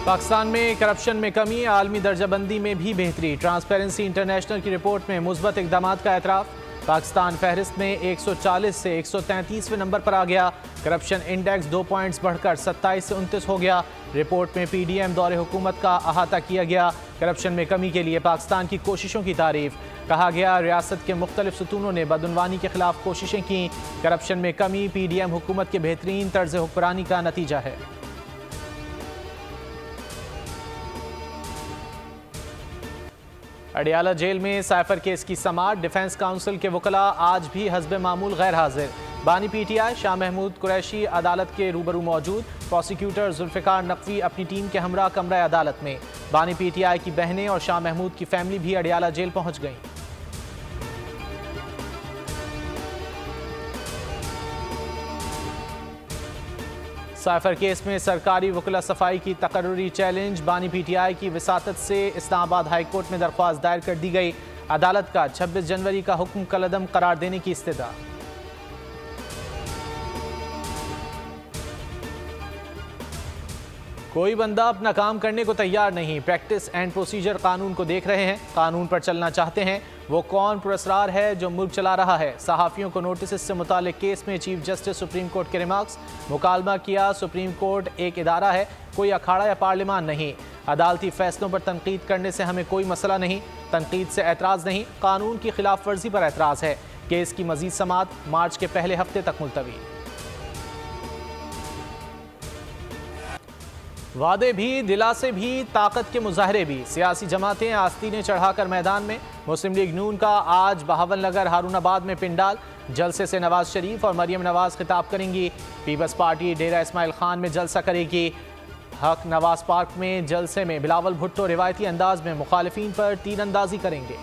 पाकिस्तान में करप्शन में कमी, आलमी दर्जाबंदी में भी बेहतरी। ट्रांसपेरेंसी इंटरनेशनल की रिपोर्ट में मुस्बत इकदाम का एतराफ़। पाकिस्तान फहरिस्त में 140 से 133वें नंबर पर आ गया। करप्शन इंडेक्स 2 पॉइंट्स बढ़कर 27 से 29 हो गया। रिपोर्ट में PDM दौरे हुकूमत का अहाता किया गया। करप्शन में कमी के लिए पाकिस्तान की कोशिशों की तारीफ। कहा गया रियासत के मुख्तलिफ सतूनों ने बदउनवानी के खिलाफ कोशिशें की। करप्शन में कमी PDM हुकूमत के बेहतरीन तर्ज हुक्मरानी का नतीजा है। अडियाला जेल में साइफर केस की समाअत। डिफेंस काउंसिल के वकला आज भी हस्ब मामूल गैर हाजिर। बानी PTI शाह महमूद कुरैशी अदालत के रूबरू मौजूद। प्रोसिक्यूटर जुल्फ़िकार नकवी अपनी टीम के हमरा कमरा अदालत में। बानी PTI की बहनें और शाह महमूद की फैमिली भी अडियाला जेल पहुंच गईं। साइफर केस में सरकारी वकला सफाई की तकर्रुरी चैलेंज। बानी PTI की वसातत से इस्लामाबाद हाई कोर्ट में दरख्वास्त दायर कर दी गई। अदालत का 26 जनवरी का हुक्म कलअदम करार देने की इस्तिदा। कोई बंदा अपना काम करने को तैयार नहीं। प्रैक्टिस एंड प्रोसीजर कानून को देख रहे हैं, कानून पर चलना चाहते हैं। वो कौन पुरस्कार है जो मुल्क चला रहा है। सहाफ़ियों को नोटिस से मुतालिक केस में चीफ जस्टिस सुप्रीम कोर्ट के रिमार्क्स। मुकालमा किया सुप्रीम कोर्ट एक इदारा है, कोई अखाड़ा या पार्लियामान नहीं। अदालती फैसलों पर तनकीद करने से हमें कोई मसला नहीं, तनकीद से एतराज़ नहीं, कानून की खिलाफ वर्जी पर एतराज़ है। केस की मजीद समाअत मार्च के पहले हफ्ते तक मुलतवी। वादे भी, दिलासे भी, ताकत के मुजाहरे भी। सियासी जमातें आस्तीनें चढ़ाकर मैदान में। मुस्लिम लीग नून का आज बहावलनगर हारूनाबाद में पिंडाल। जलसे से नवाज शरीफ और मरियम नवाज खिताब करेंगी। पीपल्स पार्टी डेरा इस्माइल खान में जलसा करेगी। हक नवाज पार्क में जलसे में बिलावल भुट्टो रिवायती अंदाज में मुखालिफिन पर तीर अंदाजी करेंगे।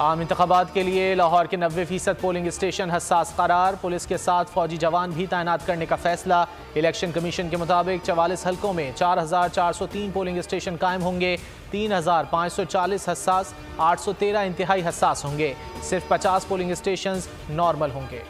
आम इंतखाबात के लिए लाहौर के 90% पोलिंग स्टेशन हसास करार। पुलिस के साथ फौजी जवान भी तैनात करने का फैसला। इलेक्शन कमीशन के मुताबिक 44 हल्कों में 4403 पोलिंग स्टेशन कायम होंगे। 3540 हसास, 813 इंतहाई हसास होंगे। सिर्फ 50 पोलिंग स्टेशन नॉर्मल होंगे।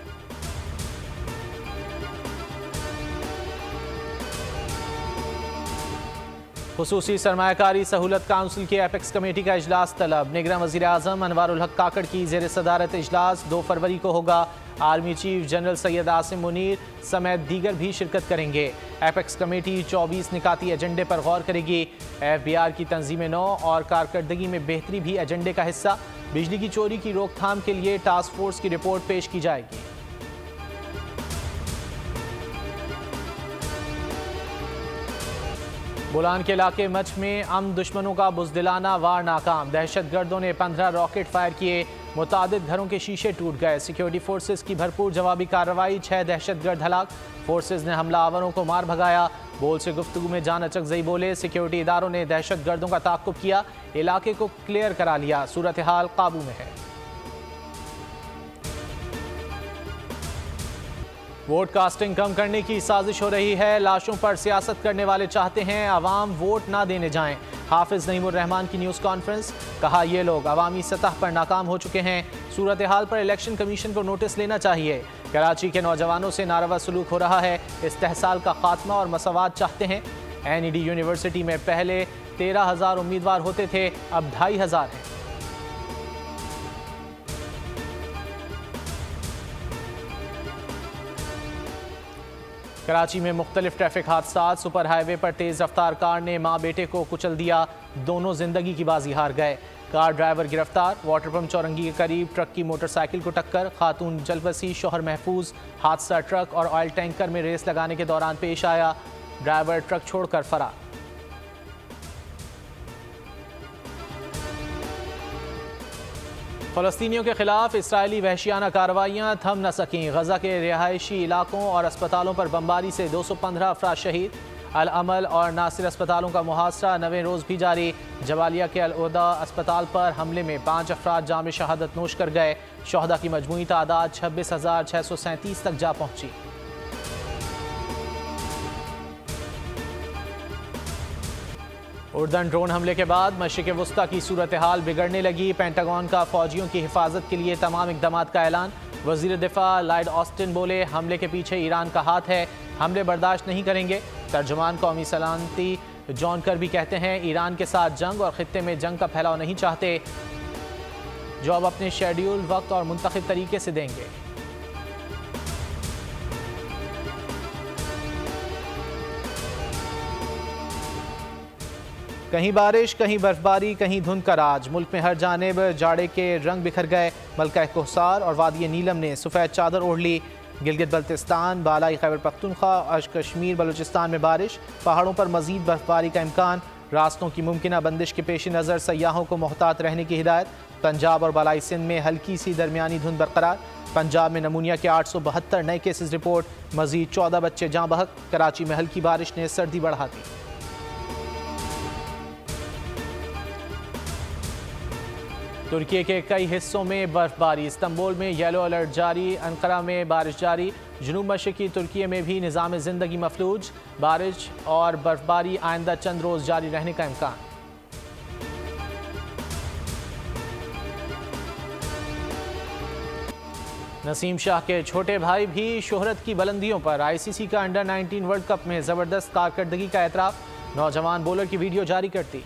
खुसूसी सरमायाकारी सहूलत काउंसिल की एपेक्स कमेटी का इजलास तलब। निगरान वज़ीर आज़म अनवारुल हक काकड़ की ज़ेर सदारत इजलास 2 फरवरी को होगा। Army chief general Syed Asim Munir समेत दीगर भी शिरकत करेंगे। एपेक्स कमेटी 24 निकाती एजेंडे पर गौर करेगी। FBR की तंजीम नौ और कारकर्दगी में बेहतरी भी एजेंडे का हिस्सा। बिजली की चोरी की रोकथाम के लिए टास्क फोर्स की रिपोर्ट पेश की जाएगी। बोलान के इलाके मच में दुश्मनों का बुज़दिलाना वार नाकाम। दहशतगर्दों ने 15 रॉकेट फायर किए। मुतादिद घरों के शीशे टूट गए। सिक्योरिटी फोर्सेस की भरपूर जवाबी कार्रवाई। 6 दहशतगर्द हलाक। फोर्सेस ने हमलावरों को मार भगाया। बोल से गुफ्तगू में जान अचकजई बोले। सिक्योरिटी इदारों ने दहशतगर्दों का ताक़ुब किया। इलाके को क्लियर करा लिया। सूरत हाल काबू में है। वोट कास्टिंग कम करने की साजिश हो रही है। लाशों पर सियासत करने वाले चाहते हैं अवाम वोट ना देने जाएं। हाफिज नईमुर रहमान की न्यूज़ कॉन्फ्रेंस। कहा ये लोग अवामी सतह पर नाकाम हो चुके हैं। सूरत हाल पर इलेक्शन कमीशन को नोटिस लेना चाहिए। कराची के नौजवानों से नारवा सलूक हो रहा है। इस्तेहसाल का खात्मा और मसवाद चाहते हैं। NED यूनिवर्सिटी में पहले 13,000 उम्मीदवार होते थे, अब 2,500 हैं। कराची में मुख्तलिफ ट्रैफिक हादसा। सुपर हाईवे पर तेज़ रफ्तार कार ने माँ बेटे को कुचल दिया। दोनों जिंदगी की बाजी हार गए। कार ड्राइवर गिरफ्तार। वाटर पंप चौरंगी के करीब ट्रक की मोटरसाइकिल को टक्कर। खातून जल बसी, शौहर महफूज। हादसा ट्रक और ऑयल टैंकर में रेस लगाने के दौरान पेश आया। ड्राइवर ट्रक छोड़कर फरार। फ़लस्तीनियों के खिलाफ इसराइली वहशियाना कार्रवाइयाँ थम न सकें। गजा के रिहायशी इलाकों और अस्पतालों पर बमबारी से 215 अफराद शहीद। अल अमल और नासिर अस्पतालों का मुहासरा 9वें रोज़ भी जारी। जबालिया के अल उदा अस्पताल पर हमले में 5 अफराद जाम शहादत नोश कर गए। शहदा की मजमूई तादाद 26,637 तक जा पहुँची। उर्दन ड्रोन हमले के बाद मशरिक़ वुस्ता की सूरत हाल बिगड़ने लगी। पेंटागन का फौजियों की हिफाजत के लिए तमाम इक़दामात का ऐलान। वजीर दिफा लॉयड ऑस्टिन बोले, हमले के पीछे ईरान का हाथ है, हमले बर्दाश्त नहीं करेंगे। तर्जुमान कौमी सलामती जॉन कर्बी कहते हैं, ईरान के साथ जंग और खित्ते में जंग का फैलाव नहीं चाहते, जो अब अपने शेड्यूल, वक्त और मुंतखब तरीके से देंगे। कहीं बारिश, कहीं बर्फबारी, कहीं धुंध का राज। मुल्क में हर जानिब जाड़े के रंग बिखर गए। मलका कोहसार और वादी नीलम ने सफ़ेद चादर ओढ़ ली। गिलगित बल्तिस्तान, बालाई खैबर पख्तूनख्वा और कश्मीर बलूचिस्तान में बारिश, पहाड़ों पर मजीद बर्फबारी का इम्कान। रास्तों की मुमकिना बंदिश के पेश नज़र सयाहों को मोहतात रहने की हिदायत। पंजाब और बालाई सिंध में हल्की सी दरमियानी धुंध बरकरार। पंजाब में नमूनिया के 872 नए केसेस रिपोर्ट, मजीद 14 बच्चे जाँ बहक। कराची में हल्की बारिश ने सर्दी बढ़ा दी। तुर्की के कई हिस्सों में बर्फबारी, इस्तांबुल में येलो अलर्ट जारी, अंकारा में बारिश जारी। जुनूब मशरकी तुर्की में भी निज़ाम ज़िंदगी मफलूज, बारिश और बर्फबारी आइंदा चंद रोज़ जारी रहने का इम्कान। नसीम शाह के छोटे भाई भी शोहरत की बुलंदियों पर। ICC का अंडर 19 वर्ल्ड कप में ज़बरदस्त कारकर्दगी का एतराफ़, नौजवान बॉलर की वीडियो जारी करती।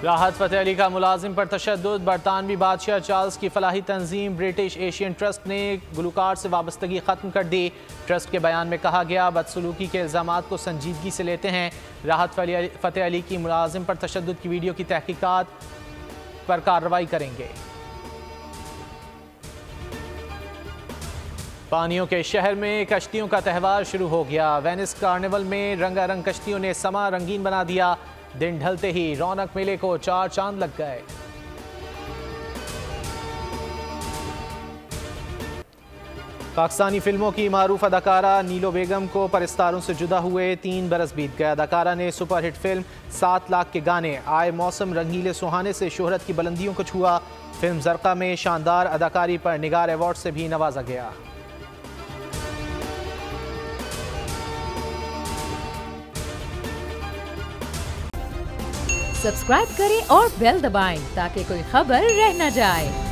राहत फ़तेह अली का मुलाजिम पर तशद्दुद, बरतानवी बादशाह चार्ल्स की फलाही तंजीम ब्रिटिश एशियन ट्रस्ट ने गुलकार से वाबस्तगी ख़त्म कर दी। ट्रस्ट के बयान में कहा गया, बदसलूकी के इल्ज़ामात को संजीदगी से लेते हैं। राहत फ़तेह अली की मुलाजिम पर तशद्दुद की वीडियो की तहकीकात पर कार्रवाई करेंगे। पानियों के शहर में कश्तियों का त्यौहार शुरू हो गया। वेनिस कार्निवल में रंगारंग कश्तियों ने समा रंगीन बना दिया। दिन ढलते ही रौनक मेले को 4 चांद लग गए। पाकिस्तानी फिल्मों की मारूफ अदाकारा नीलो बेगम को परिस्तारों से जुदा हुए 3 बरस बीत गए। अदाकारा ने सुपरहिट फिल्म 7 लाख के गाने आए मौसम रंगीले सुहाने से शोहरत की बुलंदियों को छुआ। फिल्म जरका में शानदार अदाकारी पर निगार अवार्ड से भी नवाजा गया। सब्सक्राइब करें और बेल दबाएं ताकि कोई खबर रह न जाए।